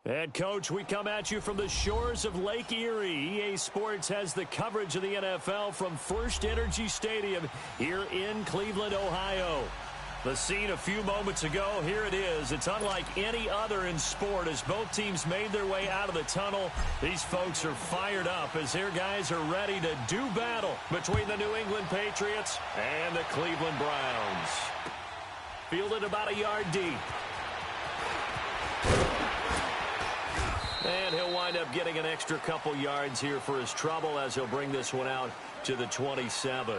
And, Coach, we come at you from the shores of Lake Erie. EA Sports has the coverage of the NFL from First Energy Stadium here in Cleveland, Ohio. The scene a few moments ago, here it is. It's unlike any other in sport as both teams made their way out of the tunnel. These folks are fired up as their guys are ready to do battle between the New England Patriots and the Cleveland Browns. Fielded about a yard deep. And he'll wind up getting an extra couple yards here for his trouble as he'll bring this one out to the 27.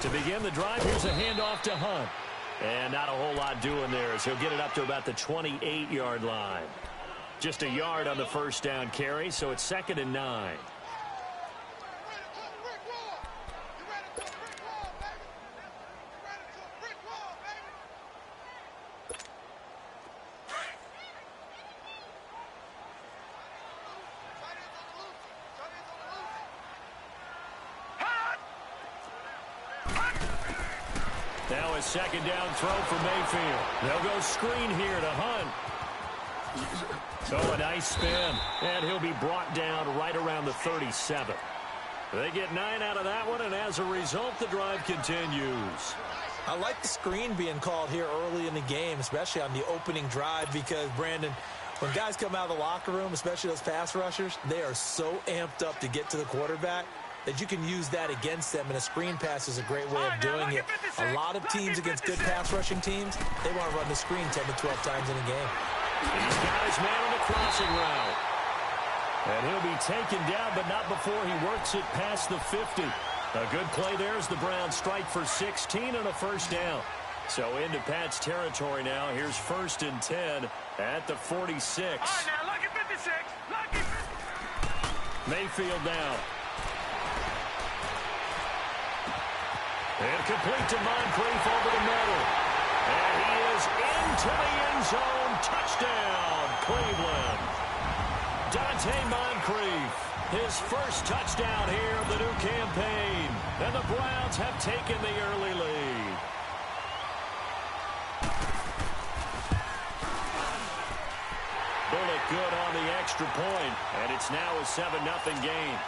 To begin the drive, here's a handoff to Hunt. And not a whole lot doing there as he'll get it up to about the 28-yard line. Just a yard on the first down carry, so it's 2nd and 9. Now a second down throw for Mayfield. They'll go screen here to Hunt. So a nice spin. And he'll be brought down right around the 37. They get 9 out of that one, and as a result, the drive continues. I like the screen being called here early in the game, especially on the opening drive, because, Brandon, when guys come out of the locker room, especially those pass rushers, they are so amped up to get to the quarterback that you can use that against them, and a screen pass is a great way of doing it. A lot of teams against good pass rushing teams, they want to run the screen 10 to 12 times in a game. He's got his man on the crossing route. And he'll be taken down, but not before he works it past the 50. A good play there as the Browns strike for 16 and a first down. So into Pat's territory now. Here's 1st and 10 at the 46. All right, now, lucky 56. Lucky 56. Mayfield now. And complete to Moncrief over the middle. And he is into the end zone. Touchdown, Cleveland. Dante Moncrief, his first touchdown here of the new campaign. And the Browns have taken the early lead. Bullock good on the extra point, and it's now a 7-0 game.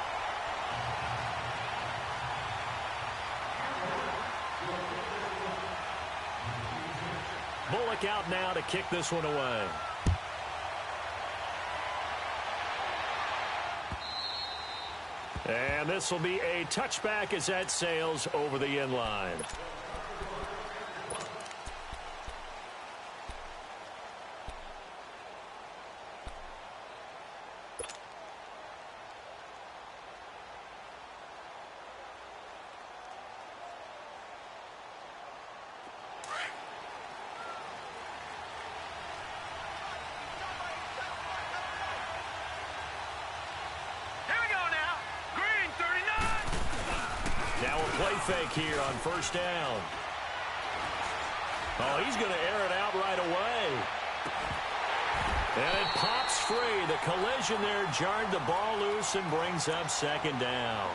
Bullock out now to kick this one away. And this will be a touchback as that sails over the end line. Fake here on first down. Oh, he's going to air it out right away. And it pops free. The collision there jarred the ball loose and brings up 2nd down.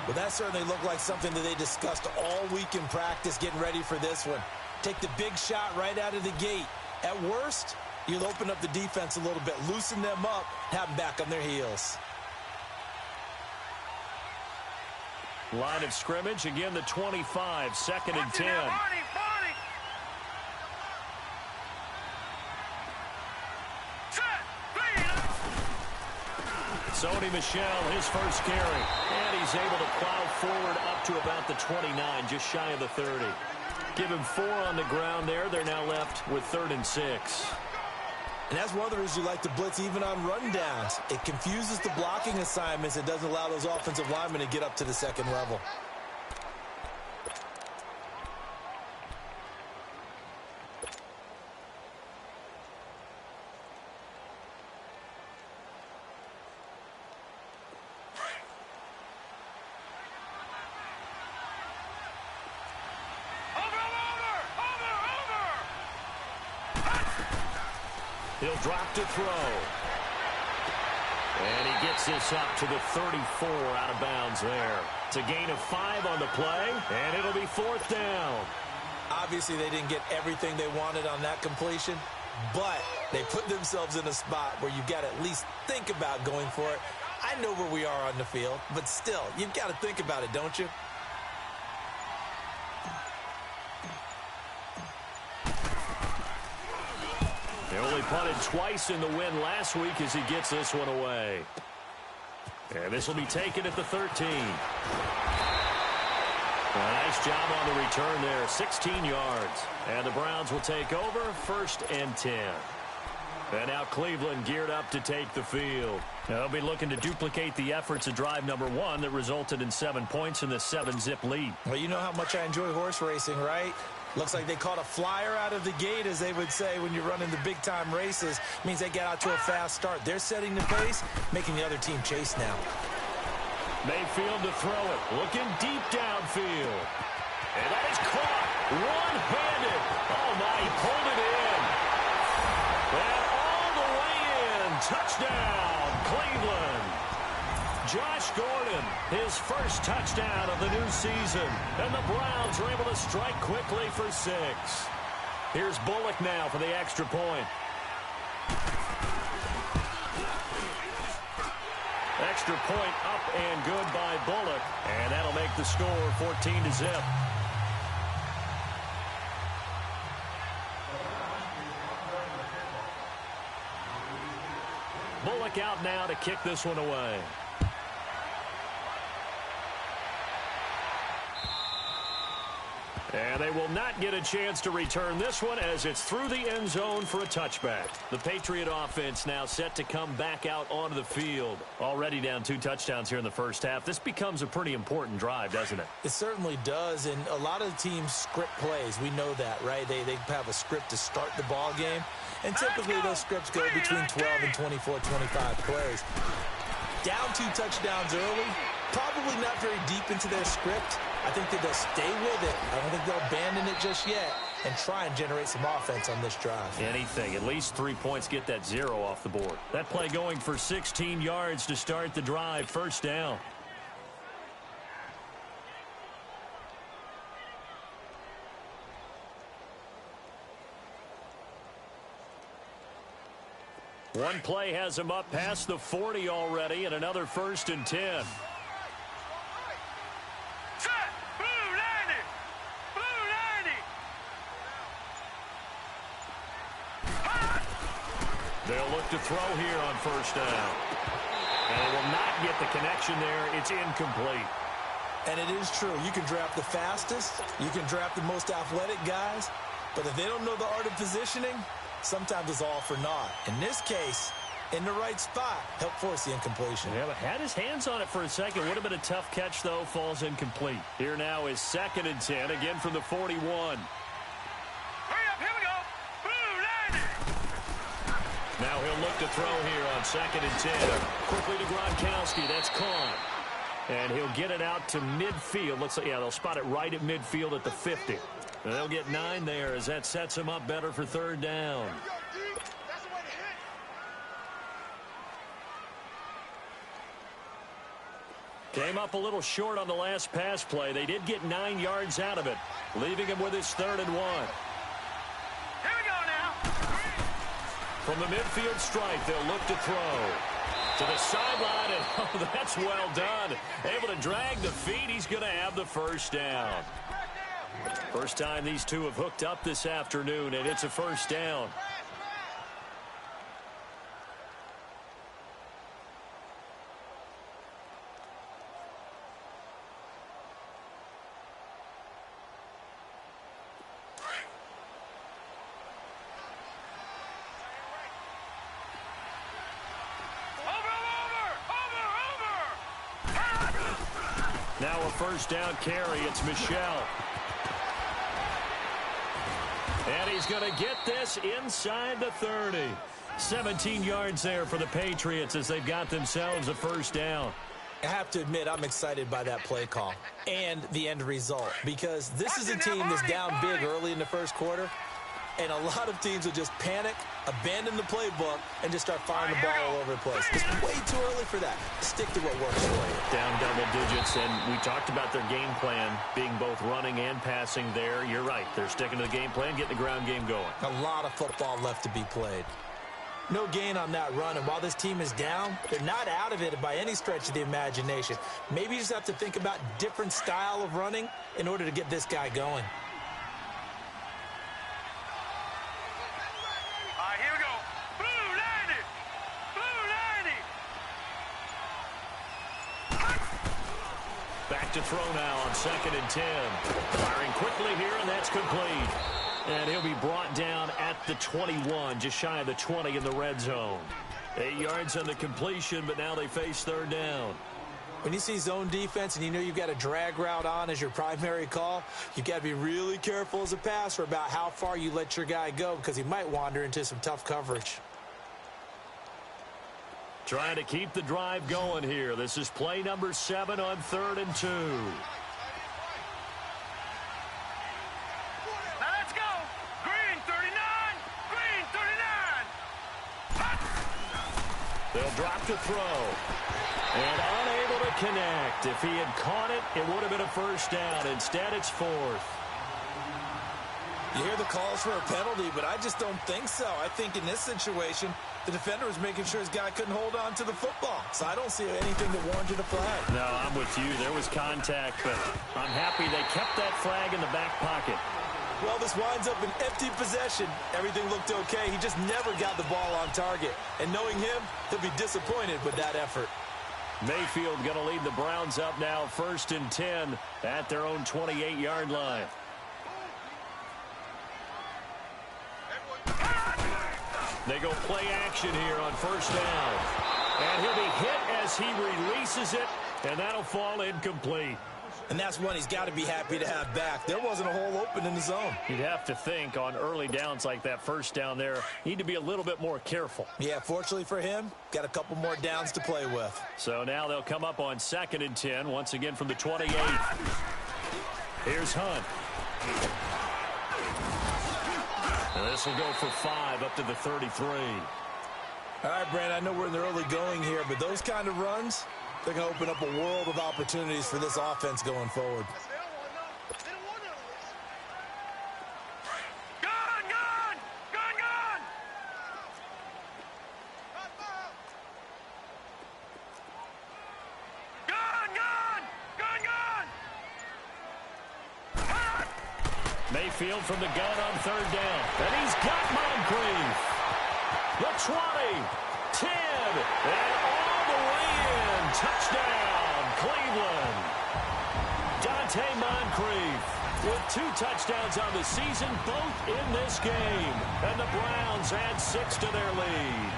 Well, that certainly looked like something that they discussed all week in practice getting ready for this one. Take the big shot right out of the gate. At worst, you'll open up the defense a little bit, loosen them up, have them back on their heels. Line of scrimmage, again the 25, 2nd and 10. Sony Michel, his first carry. And he's able to plow forward up to about the 29, just shy of the 30. Give him 4 on the ground there. They're now left with 3rd and 6. And that's one of the reasons you like to blitz even on rundowns. It confuses the blocking assignments. It doesn't allow those offensive linemen to get up to the second level. He'll drop to throw. And he gets this up to the 34 out of bounds there. It's a gain of 5 on the play, and it'll be 4th down. Obviously, they didn't get everything they wanted on that completion, but they put themselves in a spot where you've got to at least think about going for it. I know where we are on the field, but still, you've got to think about it, don't you? They only punted twice in the win last week as he gets this one away. And this will be taken at the 13. Nice job on the return there, 16 yards. And the Browns will take over, 1st and 10. And now Cleveland geared up to take the field. They'll be looking to duplicate the efforts of drive number 1 that resulted in 7 points in the 7-zip lead. Well, you know how much I enjoy horse racing, right? Looks like they caught a flyer out of the gate, as they would say when you're running the big-time races. Means they get out to a fast start. They're setting the pace, making the other team chase now. Mayfield to throw it, looking deep downfield. And that is caught one-handed. Oh, my, he pulled it in. And all the way in, touchdown, Cleveland. Josh Gordon, his first touchdown of the new season. And the Browns are able to strike quickly for 6. Here's Bullock now for the extra point. Extra point up and good by Bullock. And that'll make the score 14-0. Bullock out now to kick this one away. And they will not get a chance to return this one as it's through the end zone for a touchback. The Patriot offense now set to come back out onto the field. Already down 2 touchdowns here in the first half. This becomes a pretty important drive, doesn't it? It certainly does, and a lot of teams script plays. We know that, right? They have a script to start the ball game, and typically those scripts go between 12 and 24, 25 plays. Down 2 touchdowns early, probably not very deep into their script. I think that they'll stay with it. I don't think they'll abandon it just yet and try and generate some offense on this drive. Anything. At least 3 points, get that 0 off the board. That play going for 16 yards to start the drive. 1st down. One play has him up past the 40 already, and another 1st and 10. They'll look to throw here on 1st down. And they will not get the connection there. It's incomplete. And it is true. You can draft the fastest. You can draft the most athletic guys. But if they don't know the art of positioning, sometimes it's all for naught. In this case, in the right spot, helped force the incompletion. Yeah, but had his hands on it for a second. Would have been a tough catch, though. Falls incomplete. Here now is 2nd and 10, again from the 41. Now he'll look to throw here on 2nd and 10. Quickly to Gronkowski. That's caught. And he'll get it out to midfield. Looks like, yeah, they'll spot it right at midfield at the 50. And they'll get 9 there as that sets him up better for 3rd down. Came up a little short on the last pass play. They did get 9 yards out of it, leaving him with his 3rd and 1. From the midfield stripe, they'll look to throw. To the sideline, and oh, that's well done. Able to drag the feet. He's going to have the 1st down. First time these two have hooked up this afternoon, and it's a 1st down. Now a 1st down carry. It's Michel. And he's going to get this inside the 30. 17 yards there for the Patriots as they've got themselves a 1st down. I have to admit, I'm excited by that play call and the end result, because this is a team that's down big early in the 1st quarter. And a lot of teams will just panic, abandon the playbook, and just start firing the ball all over the place. It's way too early for that. Stick to what works for you. Down double digits, and we talked about their game plan being both running and passing there. You're right. They're sticking to the game plan, getting the ground game going. A lot of football left to be played. No gain on that run, and while this team is down, they're not out of it by any stretch of the imagination. Maybe you just have to think about different style of running in order to get this guy going. Here we go. Blue 90. Blue 90. Back to throw now on 2nd and 10. Firing quickly here, and that's complete. And he'll be brought down at the 21, just shy of the 20 in the red zone. 8 yards on the completion, but now they face 3rd down. When you see zone defense and you know you've got a drag route on as your primary call, you've got to be really careful as a passer about how far you let your guy go because he might wander into some tough coverage. Trying to keep the drive going here. This is play number 7 on 3rd and 2. Now let's go. Green 39. Green 39. They'll drop to throw. And unable to connect. If he had caught it, it would have been a 1st down. Instead, it's 4th. You hear the calls for a penalty, but I just don't think so. I think in this situation, the defender was making sure his guy couldn't hold on to the football. So I don't see anything that warranted a flag. No, I'm with you. There was contact, but I'm happy they kept that flag in the back pocket. Well, this winds up an empty possession. Everything looked okay. He just never got the ball on target. And knowing him, he'll be disappointed with that effort. Mayfield going to lead the Browns up now, 1st and 10 at their own 28-yard line. They go play action here on 1st down. And he'll be hit as he releases it, and that'll fall incomplete. And that's one he's got to be happy to have back. There wasn't a hole open in the zone. You'd have to think on early downs like that 1st down there, need to be a little bit more careful. Yeah, fortunately for him, got a couple more downs to play with. So now they'll come up on 2nd and 10, once again from the 28. Here's Hunt. And this will go for 5 up to the 33. All right, Brandon, I know we're in the early going here, but those kind of runs, they're going to open up a world of opportunities for this offense going forward. Gone, gone. Gone, gone. Gone, gone. Gone, gone. Mayfield from the gun on 3rd down. And he's got Moncrief. The 20, 10, and all the way in. Touchdown, Cleveland. Dante Moncrief with 2 touchdowns on the season, both in this game. And the Browns add 6 to their lead.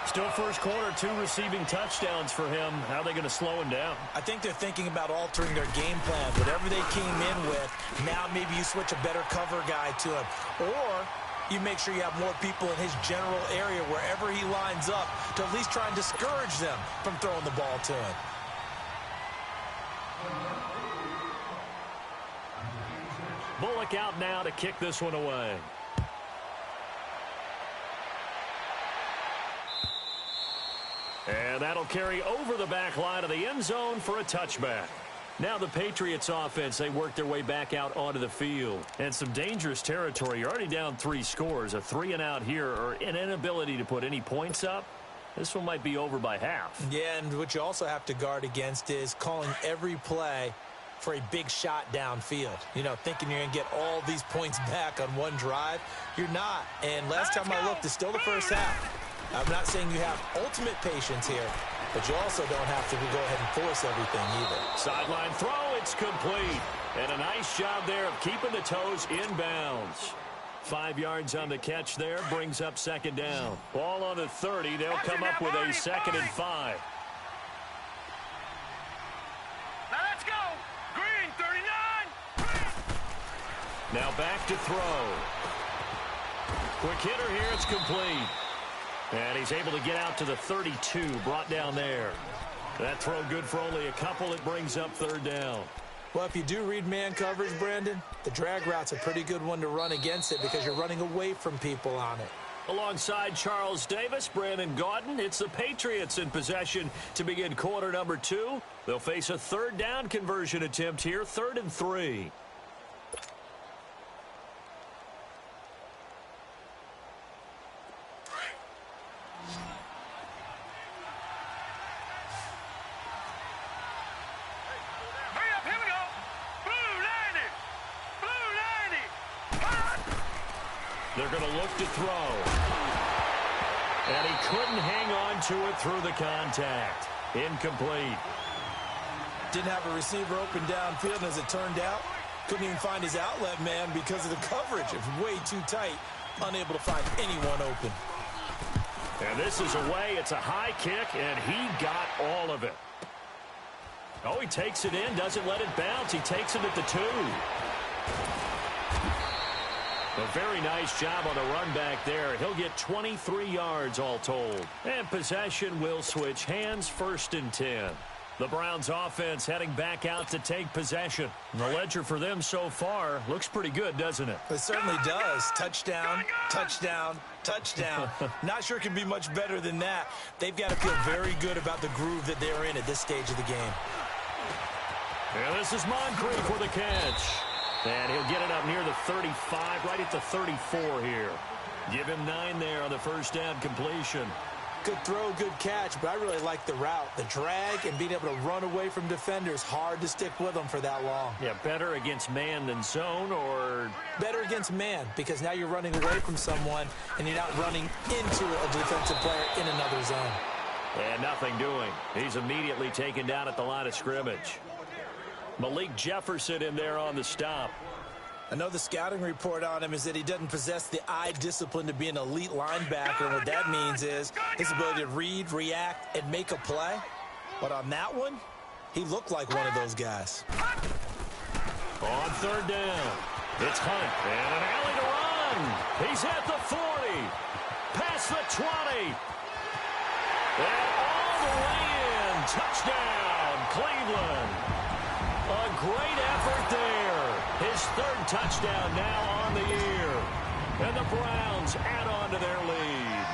Still 1st quarter, 2 receiving touchdowns for him. How are they going to slow him down? I think they're thinking about altering their game plan. Whatever they came in with, now maybe you switch a better cover guy to him. Or you make sure you have more people in his general area wherever he lines up to at least try and discourage them from throwing the ball to him. Bullock out now to kick this one away. And that'll carry over the back line of the end zone for a touchback. Now the Patriots offense, they work their way back out onto the field. And some dangerous territory. You're already down 3 scores. A 3-and-out here or an inability to put any points up. This one might be over by half. Yeah, and what you also have to guard against is calling every play for a big shot downfield. You know, thinking you're going to get all these points back on one drive. You're not. And last time I looked, it's still the first half. I'm not saying you have ultimate patience here, but you also don't have to go ahead and force everything either. Sideline throw, it's complete. And a nice job there of keeping the toes in bounds. 5 yards on the catch there, brings up 2nd down. Ball on the 30, they'll come up with a 2nd and 5. Now let's go. Green 39. Now back to throw. Quick hitter here, it's complete. And he's able to get out to the 32, brought down there. That throw good for only a couple. It brings up 3rd down. Well, if you do read man coverage, Brandon, the drag route's a pretty good one to run against it because you're running away from people on it. Alongside Charles Davis, Brandon Gaudin, it's the Patriots in possession to begin quarter number 2. They'll face a third down conversion attempt here, 3rd and 3. They're going to look to throw. And he couldn't hang on to it through the contact. Incomplete. Didn't have a receiver open downfield, and as it turned out, couldn't even find his outlet man because of the coverage. It was way too tight, unable to find anyone open. And this is away. It's a high kick, and he got all of it. Oh, he takes it in, doesn't let it bounce. He takes it at the 2. A very nice job on the run back there. He'll get 23 yards all told. And possession will switch hands, 1st and 10. The Browns offense heading back out to take possession. And the ledger for them so far looks pretty good, doesn't it? It certainly does. Touchdown, touchdown, touchdown. Not sure it can be much better than that. They've got to feel very good about the groove that they're in at this stage of the game. And this is Moncrief with a catch. And he'll get it up near the 35, right at the 34 here. Give him 9 there on the first down completion. Good throw, good catch, but I really like the route. The drag and being able to run away from defenders, hard to stick with them for that long. Yeah, better against man than zone, or? Better against man, because now you're running away from someone and you're not running into a defensive player in another zone. And nothing doing. He's immediately taken down at the line of scrimmage. Malik Jefferson in there on the stop. I know the scouting report on him is that he doesn't possess the eye discipline to be an elite linebacker. And what that means is his ability to read, react, and make a play. But on that one, he looked like one of those guys. On 3rd down, it's Hunt. And an alley to run. He's at the 40. Past the 20. And all the way in. Touchdown, Cleveland. A great effort there. His 3rd touchdown now on the year. And the Browns add on to their lead.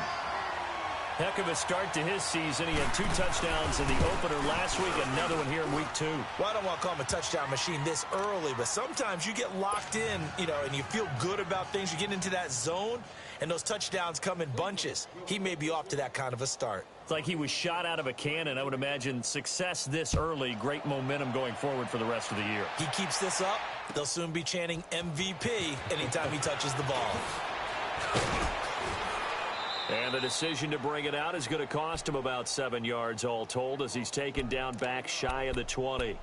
Heck of a start to his season. He had 2 touchdowns in the opener last week, another one here in week 2. Well, I don't want to call him a touchdown machine this early, but sometimes you get locked in, and you feel good about things. You get into that zone, and those touchdowns come in bunches. He may be off to that kind of a start. It's like he was shot out of a cannon. I would imagine success this early, great momentum going forward for the rest of the year. He keeps this up, they'll soon be chanting MVP anytime he touches the ball. And the decision to bring it out is going to cost him about 7 yards all told as he's taken down back shy of the 20.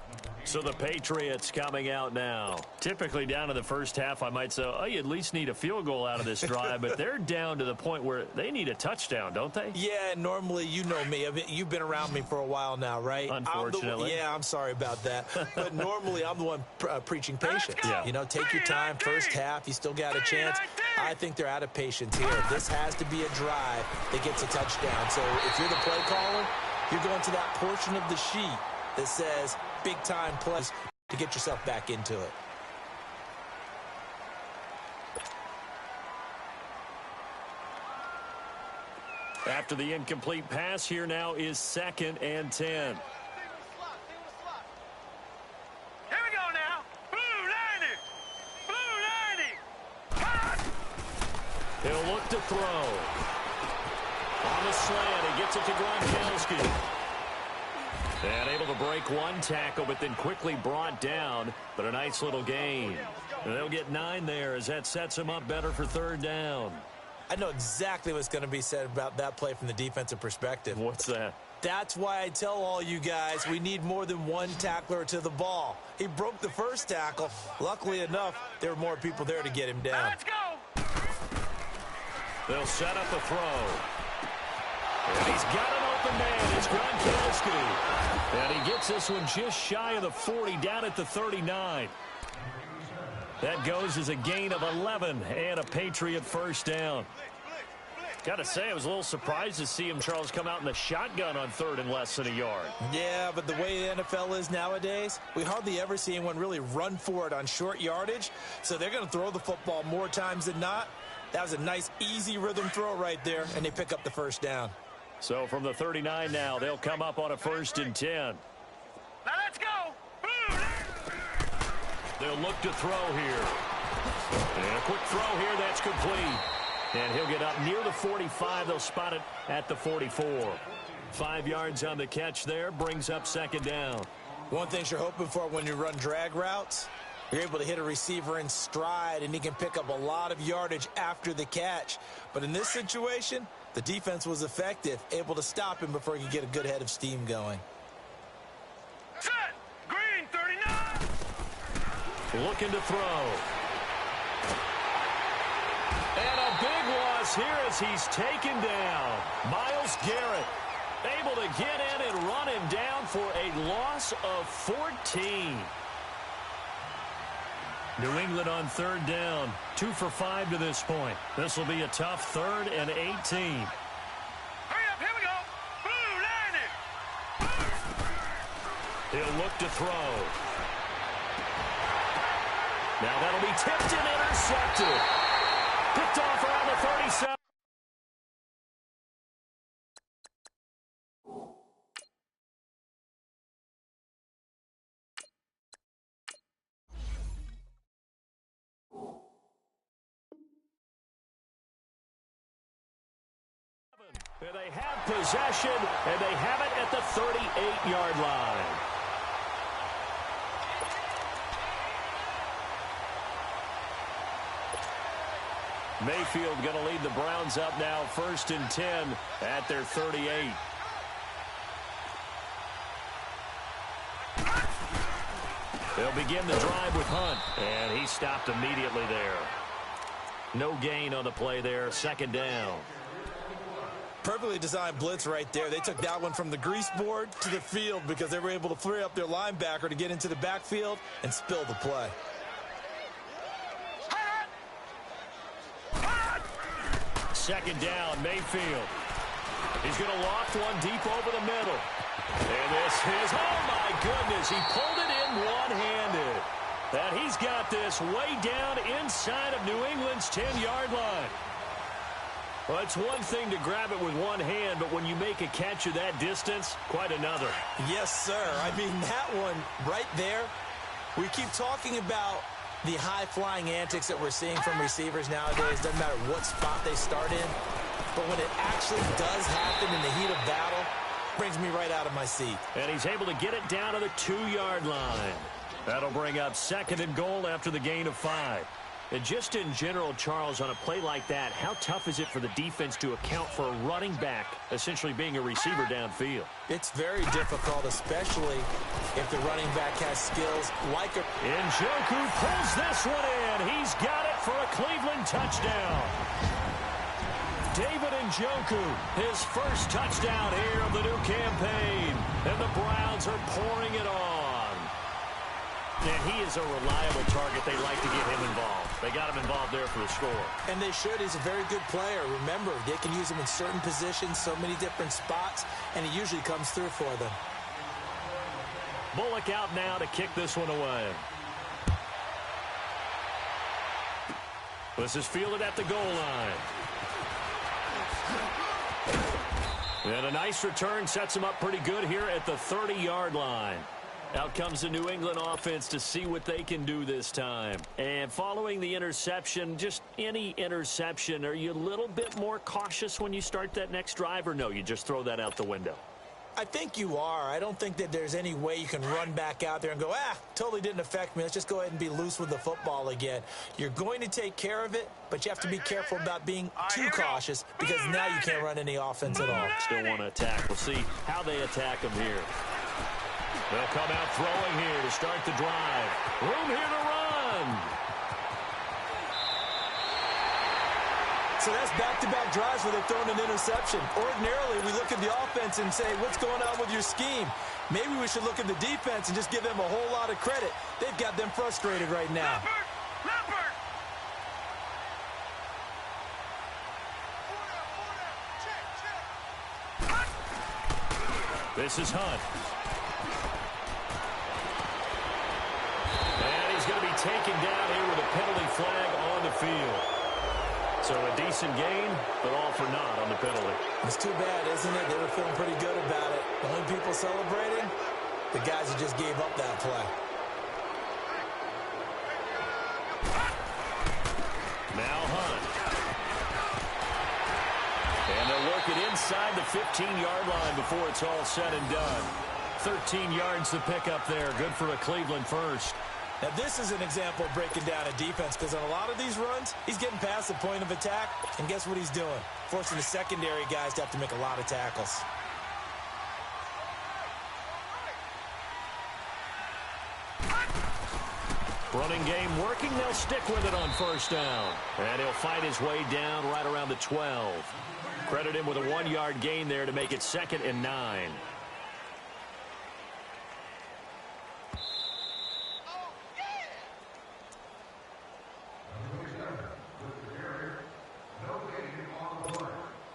So the Patriots coming out now. Typically down in the first half, I might say, oh, you at least need a field goal out of this drive, but they're down to the point where they need a touchdown, don't they? Yeah, normally, you know me. You've been around me for a while now, right? Unfortunately. I'm sorry about that. But normally, I'm the one preaching patience. Yeah. Take your time, first half, you still got a chance. I think they're out of patience here. This has to be a drive that gets a touchdown. So if you're the play caller, you're going to that portion of the sheet that says big-time plays to get yourself back into it. After the incomplete pass, here now is 2nd and 10. Here we go now. Blue 90. He'll look to throw. On the slant, he gets it to Gronkowski. And able to break one tackle, but then quickly brought down. But a nice little gain. And they'll get 9 there as that sets him up better for 3rd down. I know exactly what's going to be said about that play from the defensive perspective. What's that? That's why I tell all you guys we need more than one tackler to the ball. He broke the first tackle. Luckily enough, there were more people there to get him down. Let's go. They'll set up the throw. And he's got an open man. It's Gronkowski. And he gets this one just shy of the 40, down at the 39. That goes as a gain of 11 and a Patriot first down. Got to say, I was a little surprised to see him, Charles, come out in the shotgun on third and less than a yard. Yeah, but the way the NFL is nowadays, we hardly ever see anyone really run for it on short yardage. So they're going to throw the football more times than not. That was a nice, easy rhythm throw right there, and they pick up the first down. So from the 39 now, they'll come up on a 1st and 10. Now let's go. Boom. They'll look to throw here. And a quick throw here, that's complete. And he'll get up near the 45. They'll spot it at the 44. 5 yards on the catch there, brings up 2nd down. One thing you're hoping for when you run drag routes, you're able to hit a receiver in stride, and he can pick up a lot of yardage after the catch. But in this situation, the defense was effective, able to stop him before he could get a good head of steam going. Set. Green 39. Looking to throw. And a big loss here as he's taken down. Myles Garrett able to get in and run him down for a loss of 14. New England on 3rd down. 2 for 5 to this point. This will be a tough 3rd and 18. Hurry up, here we go. Blue, landing. He'll look to throw. Now that'll be tipped and intercepted. Picked off around the 37. And they have possession, and they have it at the 38-yard line. Mayfield going to lead the Browns up now, 1st and 10 at their 38. They'll begin the drive with Hunt, and he stopped immediately there. No gain on the play there, 2nd down. Perfectly designed blitz right there. They took that one from the grease board to the field because they were able to free up their linebacker to get into the backfield and spill the play. 2nd down, Mayfield. He's going to loft one deep over the middle. And this is, oh my goodness, he pulled it in one-handed. And he's got this way down inside of New England's 10-yard line. Well, it's one thing to grab it with one hand, but when you make a catch of that distance, quite another. Yes, sir. I mean, that one right there, we keep talking about the high-flying antics that we're seeing from receivers nowadays. Doesn't matter what spot they start in. But when it actually does happen in the heat of battle, brings me right out of my seat. And he's able to get it down to the 2-yard line. That'll bring up 2nd and goal after the gain of 5. And just in general, Charles, on a play like that, how tough is it for the defense to account for a running back essentially being a receiver downfield? It's very difficult, especially if the running back has skills like a... Njoku pulls this one in. He's got it for a Cleveland touchdown. David Njoku, his first touchdown here of the new campaign. And the Browns are pouring it on. And he is a reliable target. They like to get him involved. They got him involved there for the score. And they should. He's a very good player. Remember, they can use him in certain positions, so many different spots, and he usually comes through for them. Bullock out now to kick this one away. This is fielded at the goal line. And a nice return sets him up pretty good here at the 30-yard line. Out comes the New England offense to see what they can do this time. And following the interception, just any interception, are you a little bit more cautious when you start that next drive, or no, you just throw that out the window? I think you are. I don't think that there's any way you can run back out there and go, totally didn't affect me. Let's just go ahead and be loose with the football again. You're going to take care of it, but you have to be careful about being too cautious because now you can't run any offense at all. Still want to attack. We'll see how they attack them here. They'll come out throwing here to start the drive. Room here to run. So that's back-to-back drives where they've thrown an interception. Ordinarily, we look at the offense and say, what's going on with your scheme? Maybe we should look at the defense and just give them a whole lot of credit. They've got them frustrated right now. Leopard! This is Hunt. And he's going to be taken down here with a penalty flag on the field. So a decent gain, but all for naught on the penalty. It's too bad, isn't it? They were feeling pretty good about it. The only people celebrating, the guys who just gave up that play. Now Hunt. And they'll work it inside the 15-yard line before it's all said and done. 13 yards to pick up there. Good for a Cleveland first. Now, this is an example of breaking down a defense because on a lot of these runs, he's getting past the point of attack, and guess what he's doing? Forcing the secondary guys to have to make a lot of tackles. Running game working. They'll stick with it on first down. And he'll fight his way down right around the 12. Credit him with a 1-yard gain there to make it 2nd and 9.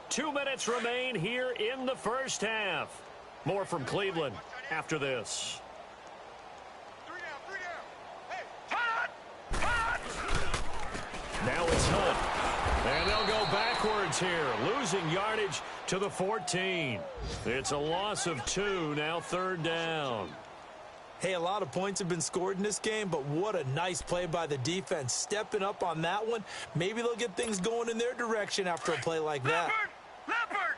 Two minutes remain here in the first half. More from Cleveland after this. Now it's Hunt. And they'll go backwards here, losing yardage to the 14. It's a loss of 2, now 3rd down. Hey, a lot of points have been scored in this game, but what a nice play by the defense. Stepping up on that one. Maybe they'll get things going in their direction after a play like that. Leopard!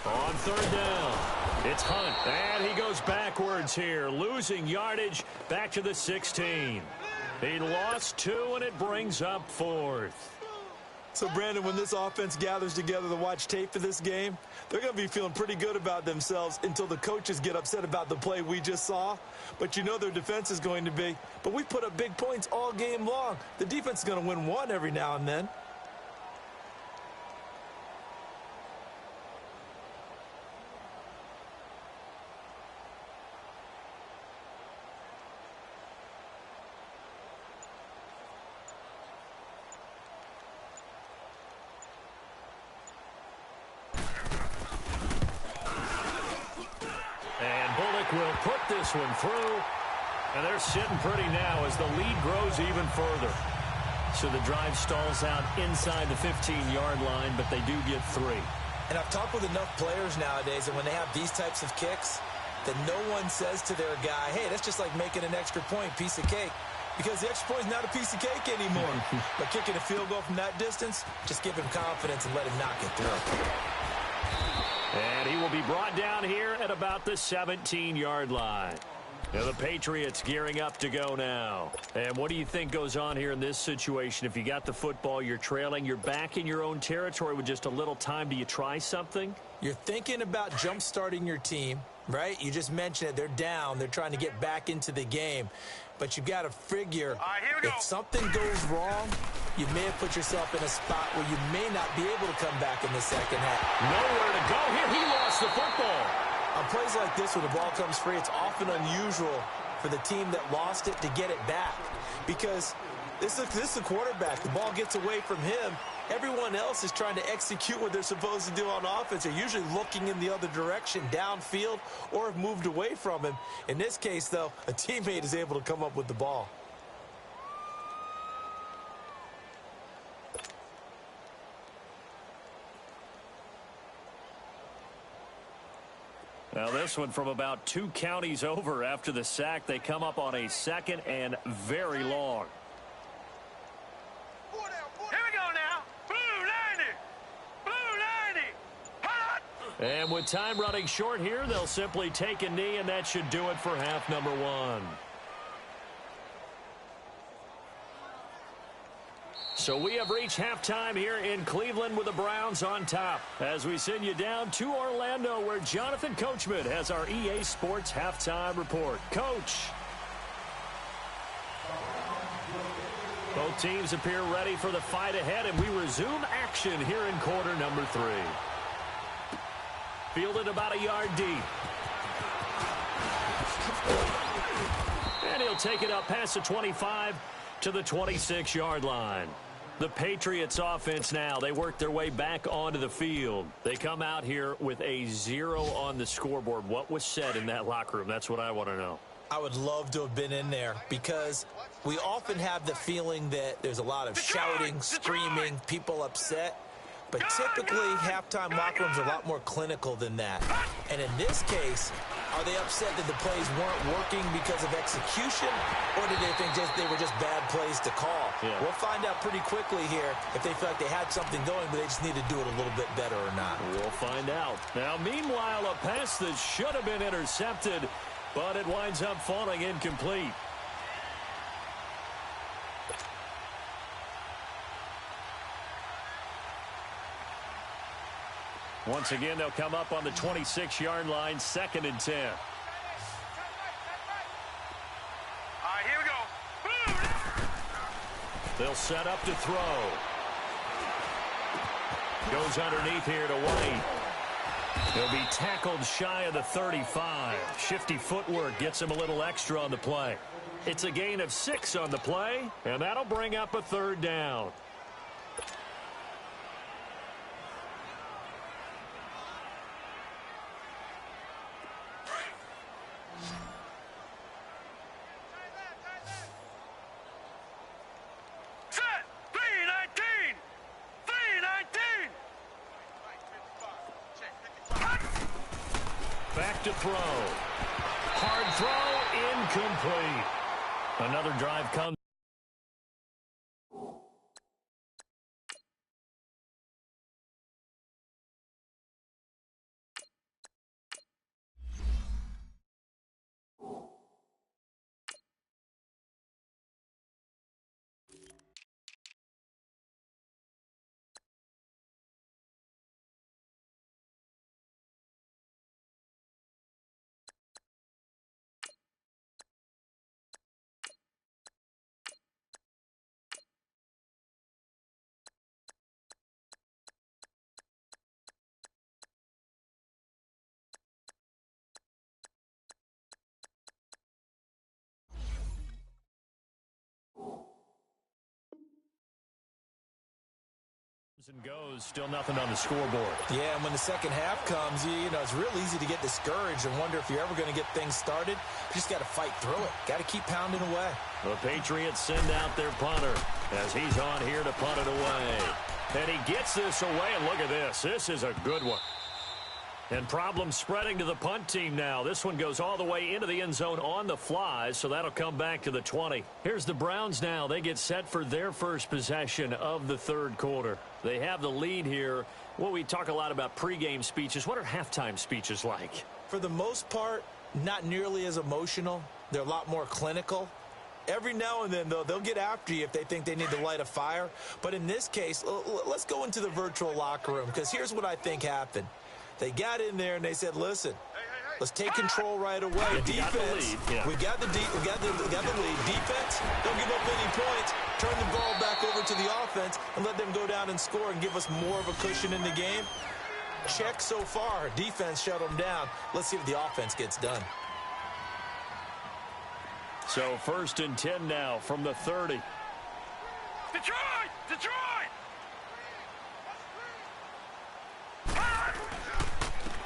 On 3rd down, it's Hunt, and he goes backwards here, losing yardage back to the 16. He lost 2, and it brings up 4th. So, Brandon, when this offense gathers together to watch tape for this game, they're going to be feeling pretty good about themselves until the coaches get upset about the play we just saw. But you know their defense is going to be. But we put up big points all game long. The defense is going to win one every now and then. Will put this one through, and they're sitting pretty now as the lead grows even further. So the drive stalls out inside the 15-yard line, but they do get 3. And I've talked with enough players nowadays, and when they have these types of kicks, that no one says to their guy, hey, that's just like making an extra point, piece of cake. Because the extra point is not a piece of cake anymore. But kicking a field goal from that distance, just give him confidence and let him knock it through. And he will be brought down here at about the 17-yard line. Now the Patriots gearing up to go now. And what do you think goes on here in this situation? If you got the football, you're trailing, you're back in your own territory with just a little time. Do you try something? You're thinking about jump-starting your team, right? You just mentioned it. They're down. They're trying to get back into the game. But you've got to figure if something goes wrong, you may have put yourself in a spot where you may not be able to come back in the second half. Nowhere to go here. He lost the football. On plays like this, when the ball comes free, it's often unusual for the team that lost it to get it back. Because this is the quarterback. The ball gets away from him. Everyone else is trying to execute what they're supposed to do on offense. They're usually looking in the other direction, downfield, or have moved away from him. In this case, though, a teammate is able to come up with the ball. Now this one from about 2 counties over after the sack. They come up on a 2nd and very long. Here we go now. Blue 90. Blue 90. Hot. And with time running short here, they'll simply take a knee, and that should do it for half number 1. So we have reached halftime here in Cleveland with the Browns on top. As we send you down to Orlando, where Jonathan Coachman has our EA Sports halftime report. Coach. Both teams appear ready for the fight ahead, and we resume action here in quarter number 3. Fielded about a yard deep. And he'll take it up past the 25 to the 26-yard line. The Patriots offense now, they work their way back onto the field. They come out here with a 0 on the scoreboard. What was said in that locker room? That's what I want to know. I would love to have been in there because we often have the feeling that there's a lot of shouting, screaming, people upset. But typically, halftime locker rooms are a lot more clinical than that. And in this case, are they upset that the plays weren't working because of execution, or did they think they were just bad plays to call? Yeah. We'll find out pretty quickly here if they feel like they had something going, but they just need to do it a little bit better or not. We'll find out. Now, meanwhile, a pass that should have been intercepted, but it winds up falling incomplete. Once again, they'll come up on the 26-yard line, 2nd and 10. All right, here we go. Boom! They'll set up to throw. Goes underneath here to White. He'll be tackled shy of the 35. Shifty footwork gets him a little extra on the play. It's a gain of 6 on the play, and that'll bring up a 3rd down. Back to throw. Hard throw, incomplete. Another drive comes. And goes, still nothing on the scoreboard. Yeah, and when the second half comes, you know, it's real easy to get discouraged and wonder if you're ever going to get things started. You just got to fight through it. Got to keep pounding away. The Patriots send out their punter as he's on here to punt it away. And he gets this away, and look at this. This is a good one. And problems spreading to the punt team now. This one goes all the way into the end zone on the fly, so that'll come back to the 20. Here's the Browns now. They get set for their first possession of the 3rd quarter. They have the lead here. Well, we talk a lot about pregame speeches. What are halftime speeches like? For the most part, not nearly as emotional. They're a lot more clinical. Every now and then, though, they'll get after you if they think they need to light a fire. But in this case, let's go into the virtual locker room, because here's what I think happened. They got in there and they said, listen, let's take control right away. Defense, we got the lead. Defense, don't give up any points. Turn the ball back over to the offense and let them go down and score and give us more of a cushion in the game. Check so far. Defense shut them down. Let's see if the offense gets done. So 1st and 10 now from the 30. Detroit! Detroit!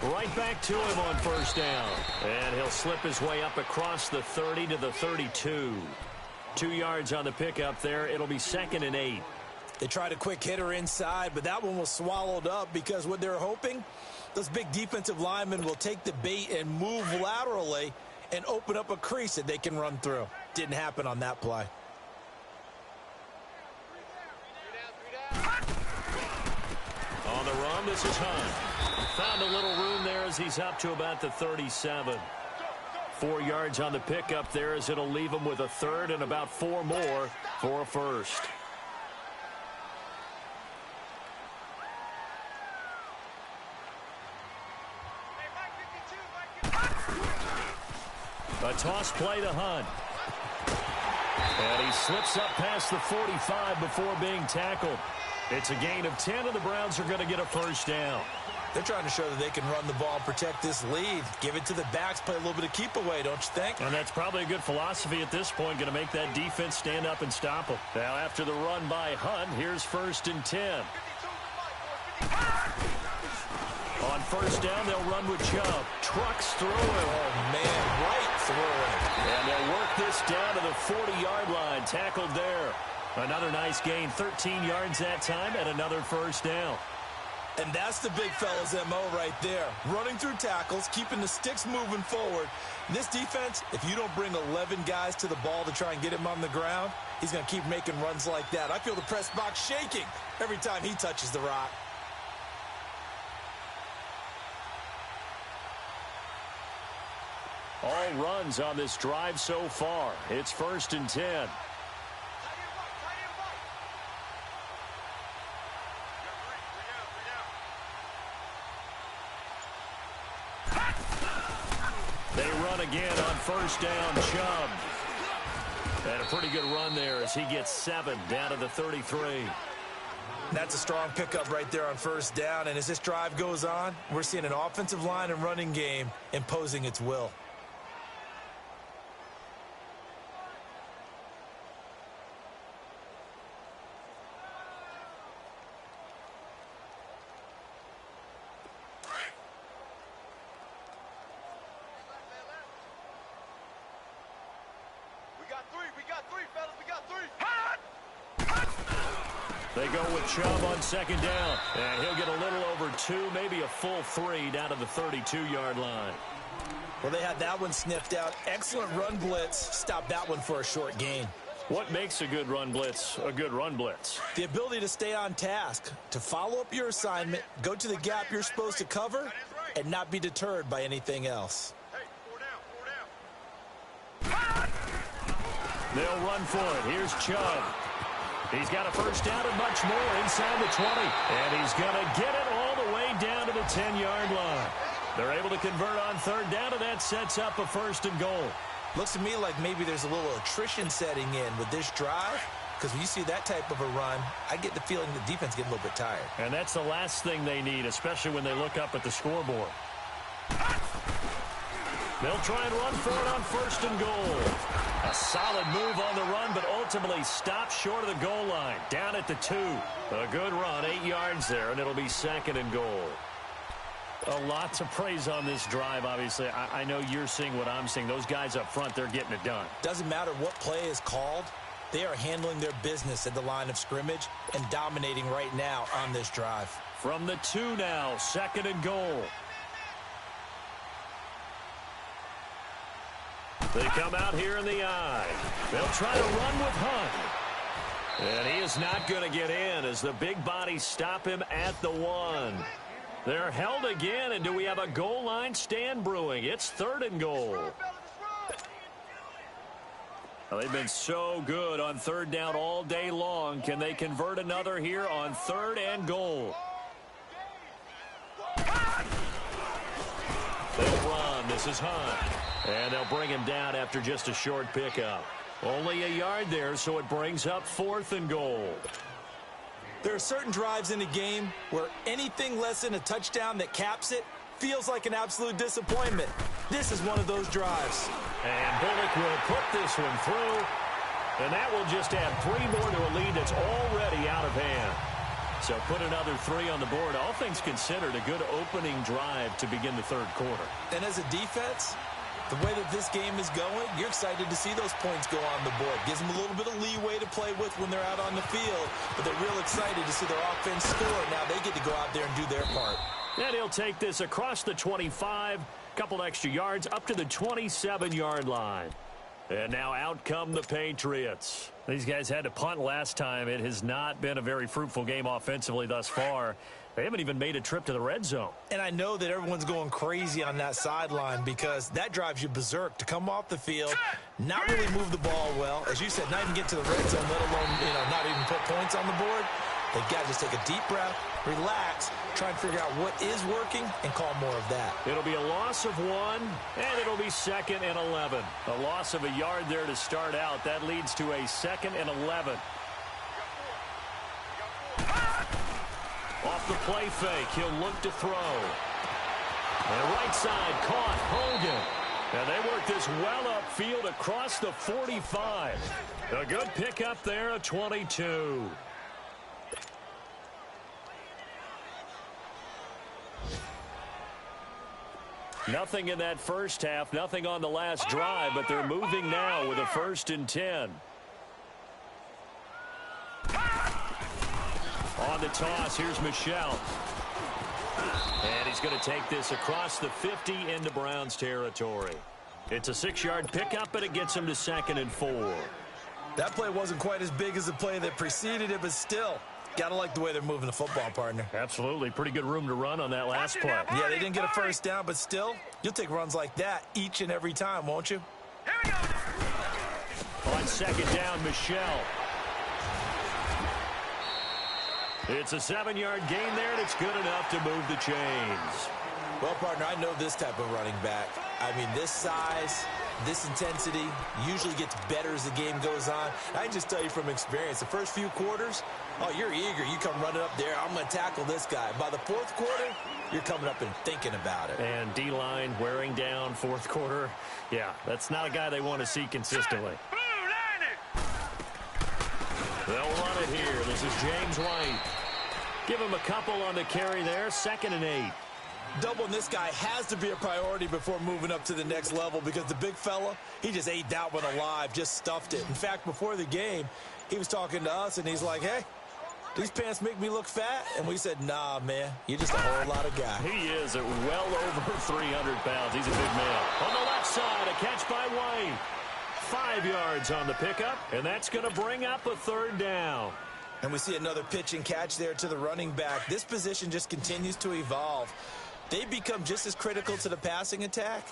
Right back to him on 1st down. And he'll slip his way up across the 30 to the 32. 2 yards on the pickup there. It'll be 2nd and 8. They tried a quick hitter inside, but that one was swallowed up because what they're hoping, those big defensive linemen will take the bait and move laterally and open up a crease that they can run through. Didn't happen on that play. On the run, this is Hunt. Found a little room there as he's up to about the 37. 4 yards on the pickup there as it'll leave him with a 3rd and about 4 more for a 1st. A toss play to Hunt. And he slips up past the 45 before being tackled. It's a gain of 10, and the Browns are going to get a 1st down. They're trying to show that they can run the ball and protect this lead. Give it to the backs, play a little bit of keep away, don't you think? And that's probably a good philosophy at this point, going to make that defense stand up and stop them. Now after the run by Hunt, here's 1st and 10. On 1st down, they'll run with Chubb. Trucks through him. Oh, man, right through him. And they'll work this down to the 40-yard line. Tackled there. Another nice gain, 13 yards that time, and another 1st down. And that's the big fella's MO right there. Running through tackles, keeping the sticks moving forward. This defense, if you don't bring 11 guys to the ball to try and get him on the ground, he's going to keep making runs like that. I feel the press box shaking every time he touches the rock. All runs on this drive so far. It's 1st and 10. They run again on 1st down, Chubb. And a pretty good run there as he gets 7 down to the 33. That's a strong pickup right there on 1st down. And as this drive goes on, we're seeing an offensive line and running game imposing its will. They go with Chubb on 2nd down. And he'll get a little over 2, maybe a full 3 down to the 32-yard line. Well, they had that one sniffed out. Excellent run blitz. Stop that one for a short gain. What makes a good run blitz a good run blitz? The ability to stay on task, to follow up your assignment, go to the gap you're supposed to cover, and not be deterred by anything else. They'll run for it. Here's Chubb. He's got a 1st down and much more inside the 20. And he's going to get it all the way down to the 10-yard line. They're able to convert on 3rd down, and that sets up a 1st and goal. Looks to me like maybe there's a little attrition setting in with this drive, because when you see that type of a run, I get the feeling the defense getting a little bit tired. And that's the last thing they need, especially when they look up at the scoreboard. They'll try and run for it on 1st and goal. A solid move on the run, but ultimately stopped short of the goal line. Down at the 2. A good run, 8 yards there, and it'll be 2nd and goal. A lot to praise on this drive, obviously. I know you're seeing what I'm seeing. Those guys up front, they're getting it done. Doesn't matter what play is called. They are handling their business at the line of scrimmage and dominating right now on this drive. From the 2 now, 2nd and goal. They come out here in the eye. They'll try to run with Hunt. And he is not going to get in as the big bodies stop him at the 1. They're held again, and do we have a goal line stand brewing? It's 3rd and goal. Well, they've been so good on 3rd down all day long. Can they convert another here on 3rd and goal? They'll run. This is Hunt. And they'll bring him down after just a short pickup. Only a yard there, so it brings up 4th and goal. There are certain drives in a game where anything less than a touchdown that caps it feels like an absolute disappointment. This is one of those drives. And Bullock will put this one through. And that will just add 3 more to a lead that's already out of hand. So put another 3 on the board. All things considered, a good opening drive to begin the 3rd quarter. And as a defense, the way that this game is going, you're excited to see those points go on the board. Gives them a little bit of leeway to play with when they're out on the field, but they're real excited to see their offense score. Now they get to go out there and do their part. And he'll take this across the 25, couple extra yards, up to the 27-yard line. And now out come the Patriots. These guys had to punt last time. It has not been a very fruitful game offensively thus far. They haven't even made a trip to the red zone. And I know that everyone's going crazy on that sideline because that drives you berserk to come off the field, not really move the ball well. As you said, not even get to the red zone, let alone, not even put points on the board. They've got to just take a deep breath, relax, try and figure out what is working, and call more of that. It'll be a loss of 1, and it'll be 2nd and 11. A loss of a yard there to start out. That leads to a 2nd and 11. Off the play fake, he'll look to throw. And right side caught, Hogan. And they work this well upfield across the 45. A good pickup there, a 22. Nothing in that first half, nothing on the last drive, but they're moving now with a 1st and 10. On the toss, here's Michel. And he's going to take this across the 50 into Browns territory. It's a 6-yard pickup, but it gets him to 2nd and 4. That play wasn't quite as big as the play that preceded it, but still, got to like the way they're moving the football, partner. Absolutely. Pretty good room to run on that last play. Yeah, they didn't get a first down, but still, you'll take runs like that each and every time, won't you? On 2nd down, Michel. It's a 7-yard gain there, and it's good enough to move the chains. Well, partner, I know this type of running back. I mean, this size, this intensity usually gets better as the game goes on. I can just tell you from experience, the first few quarters, oh, you're eager. You come running up there, I'm going to tackle this guy. By the 4th quarter, you're coming up and thinking about it. And D-line wearing down 4th quarter. Yeah, that's not a guy they want to see consistently. They'll run it here. This is James White. Give him a couple on the carry there. 2nd and 8. Doubling this guy has to be a priority before moving up to the next level because the big fella, he just ate that one alive, just stuffed it. In fact, before the game, he was talking to us, and he's like, hey, these pants make me look fat? And we said, nah, man, you're just a whole lot of guy. He is at well over 300 pounds. He's a big man. On the left side, a catch by White. 5 yards on the pickup, and that's going to bring up a 3rd down. And we see another pitch and catch there to the running back. This position just continues to evolve. They become just as critical to the passing attack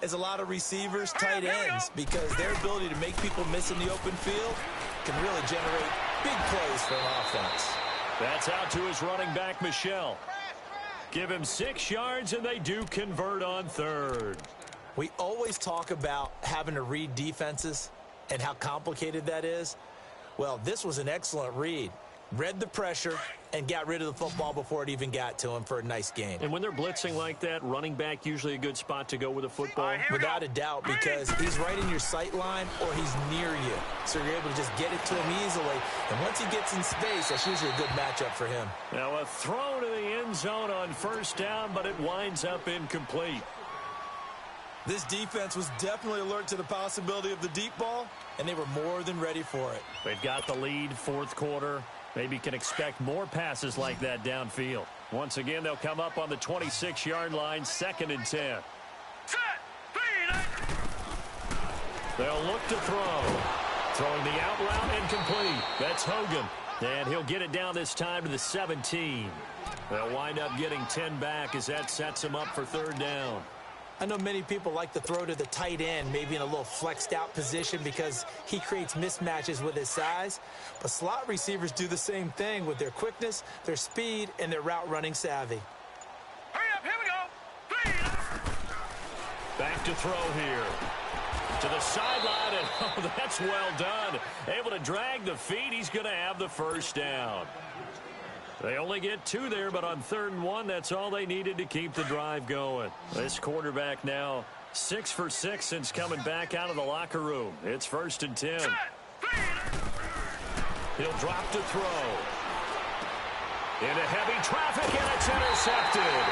as a lot of receivers, tight ends, because their ability to make people miss in the open field can really generate big plays for an offense. That's out to his running back, Michel. Give him 6 yards, and they do convert on 3rd. We always talk about having to read defenses and how complicated that is. Well, this was an excellent read. Read the pressure and got rid of the football before it even got to him for a nice game. And when they're blitzing like that, running back usually a good spot to go with the football. Without a doubt, because he's right in your sight line or he's near you. So you're able to just get it to him easily. And once he gets in space, that's usually a good matchup for him. Now a throw to the end zone on 1st down, but it winds up incomplete. This defense was definitely alert to the possibility of the deep ball, and they were more than ready for it. They've got the lead, 4th quarter. Maybe can expect more passes like that downfield. Once again, they'll come up on the 26-yard line, 2nd and 10. They'll look to throw. Throwing the out route incomplete. That's Hogan. And he'll get it down this time to the 17. They'll wind up getting 10 back as that sets them up for 3rd down. I know many people like to throw to the tight end, maybe in a little flexed out position because he creates mismatches with his size. But slot receivers do the same thing with their quickness, their speed, and their route running savvy. Hurry up, here we go. Back to throw here. To the sideline, and oh, that's well done. Able to drag the feet. He's going to have the 1st down. They only get 2 there, but on 3rd and 1, that's all they needed to keep the drive going. This quarterback now 6 for 6 since coming back out of the locker room. It's 1st and 10. He'll drop to throw. Into heavy traffic, and it's intercepted.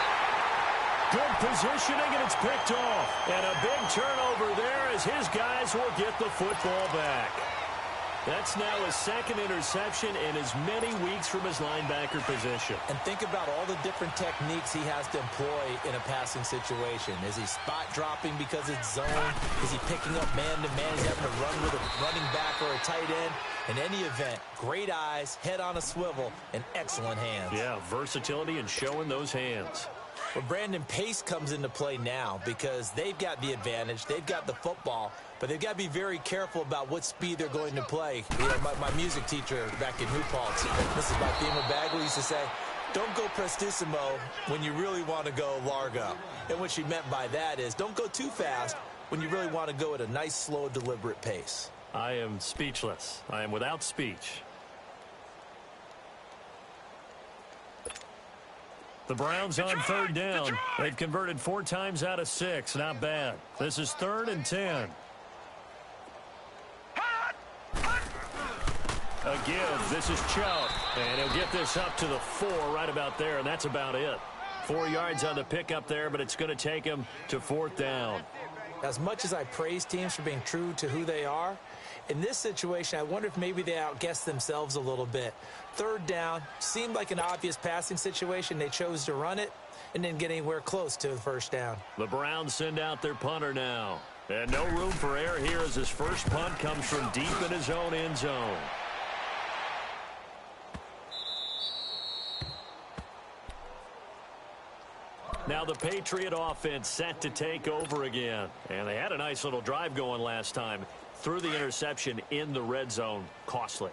Good positioning, and it's picked off. And a big turnover there as his guys will get the football back. That's now his 2nd interception in as many weeks from his linebacker position. And think about all the different techniques he has to employ in a passing situation. Is he spot dropping because it's zone? Is he picking up man-to-man? Is he having to run with a running back or a tight end? In any event, great eyes, head on a swivel, and excellent hands. Yeah, versatility and showing those hands. Well, Brandon, pace comes into play now because they've got the advantage. They've got the football, but they've got to be very careful about what speed they're going to play. You know, my music teacher back in New Paltz, Mrs. Bathema Bagley, used to say, don't go prestissimo when you really want to go largo. And what she meant by that is don't go too fast when you really want to go at a nice, slow, deliberate pace. I am speechless. I am without speech. The Browns on third down. They've converted 4 times out of 6. Not bad. This is 3rd and 10. A give. This is Chubb. And he'll get this up to the 4 right about there, and that's about it. 4 yards on the pickup there, but it's going to take him to 4th down. As much as I praise teams for being true to who they are, in this situation, I wonder if maybe they outguessed themselves a little bit. 3rd down seemed like an obvious passing situation. They chose to run it and didn't get anywhere close to the 1st down. The Browns send out their punter now. And no room for error here as his first punt comes from deep in his own end zone. Now the Patriot offense set to take over again. And they had a nice little drive going last time. Threw the interception in the red zone. Costly.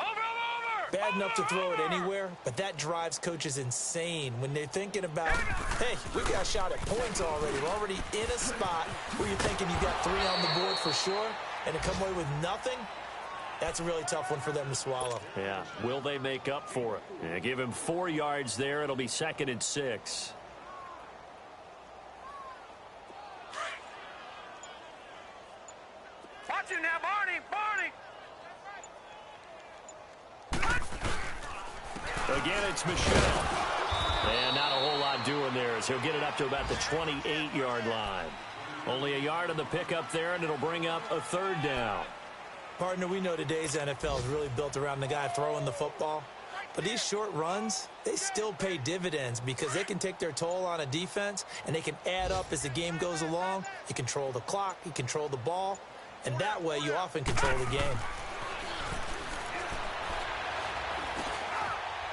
Bad enough to throw it anywhere, but that drives coaches insane when they're thinking about, hey, we got a shot at points already. We're already in a spot where you're thinking you got 3 on the board for sure, and to come away with nothing, that's a really tough one for them to swallow. Yeah, will they make up for it? Yeah, give him 4 yards there. It'll be 2nd and 6. Watch it now, Barney! Again, it's Michelle. And not a whole lot doing there as he'll get it up to about the 28-yard line. Only a yard on the pickup there, and it'll bring up a 3rd down. Partner, we know today's NFL is really built around the guy throwing the football. But these short runs, they still pay dividends because they can take their toll on a defense, and they can add up as the game goes along. You control the clock, you control the ball, and that way you often control the game.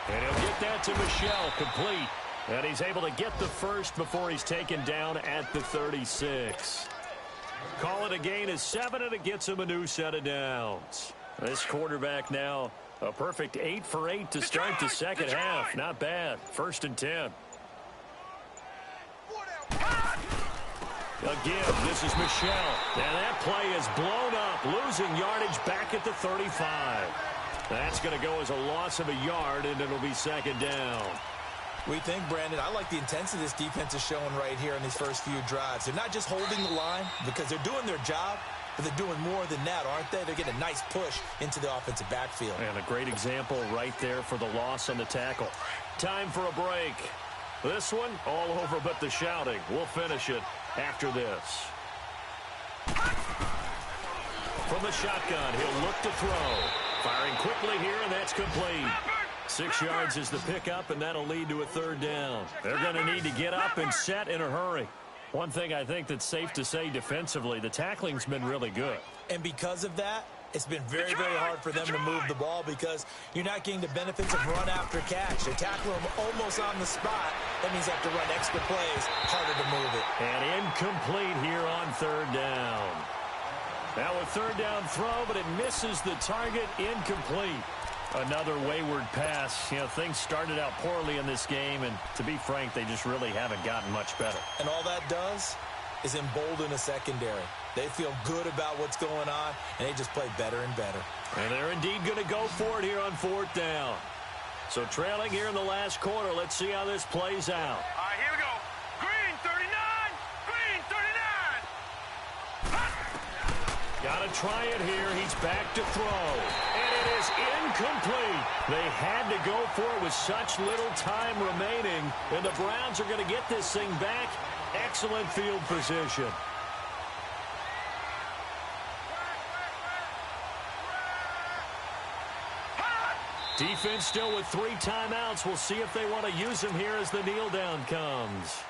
And he'll get that to Michelle, complete. And he's able to get the first before he's taken down at the 36. Call it a gain of 7, and it gets him a new set of downs. This quarterback now a perfect 8 for 8 to start the second half. Not bad. 1st and 10. Again, this is Michelle. And that play is blown up, losing yardage back at the 35. That's going to go as a loss of a yard, and it'll be 2nd down. We think, Brandon, I like the intensity this defense is showing right here in these first few drives. They're not just holding the line because they're doing their job, but they're doing more than that, aren't they? They're getting a nice push into the offensive backfield. And a great example right there for the loss on the tackle. Time for a break. This one, all over but the shouting. We'll finish it after this. From the shotgun, he'll look to throw. Firing quickly here, and that's complete. 6 yards is the pickup, and that'll lead to a 3rd down. They're going to need to get up and set in a hurry. One thing I think that's safe to say defensively, the tackling's been really good. And because of that, it's been very, very hard for them to move the ball because you're not getting the benefits of run after catch. They tackle them almost on the spot. That means they have to run extra plays, harder to move it. And incomplete here on 3rd down. Now a 3rd down throw, but it misses the target. Incomplete. Another wayward pass. You know, things started out poorly in this game, and to be frank, they just really haven't gotten much better. And all that does is embolden a secondary. They feel good about what's going on, and they just play better and better. And they're indeed going to go for it here on 4th down. So trailing here in the last quarter, let's see how this plays out. All right, here we go. Green 39. Green 39. Got to try it here. He's back to throw. And it is incomplete. They had to go for it with such little time remaining. And the Browns are going to get this thing back. Excellent field position. Defense still with 3 timeouts. We'll see if they want to use them here as the kneel down comes.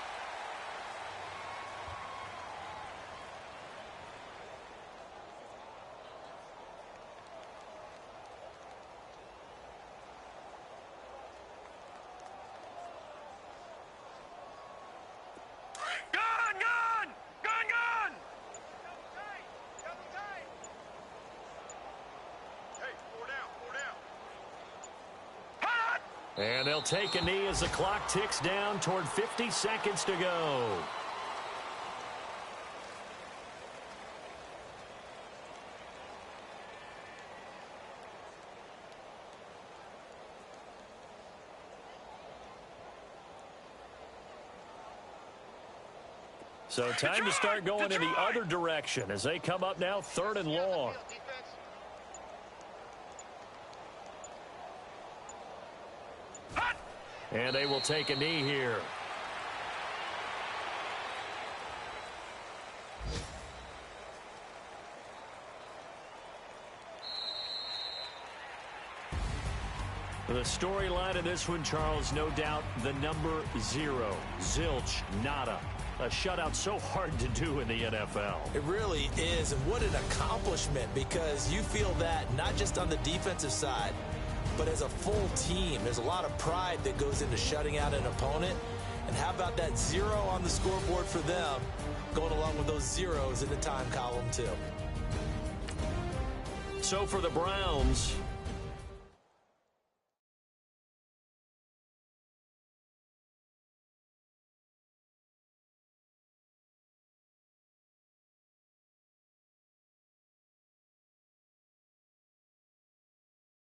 And they'll take a knee as the clock ticks down toward 50 seconds to go. So time to start going in the other direction as they come up now 3rd and long. And they will take a knee here. The storyline of this one, Charles, no doubt the number 0. Zilch, nada. A shutout so hard to do in the NFL. It really is, and what an accomplishment, because you feel that not just on the defensive side, but as a full team. There's a lot of pride that goes into shutting out an opponent. And how about that 0 on the scoreboard for them, going along with those zeros in the time column too. So for the Browns,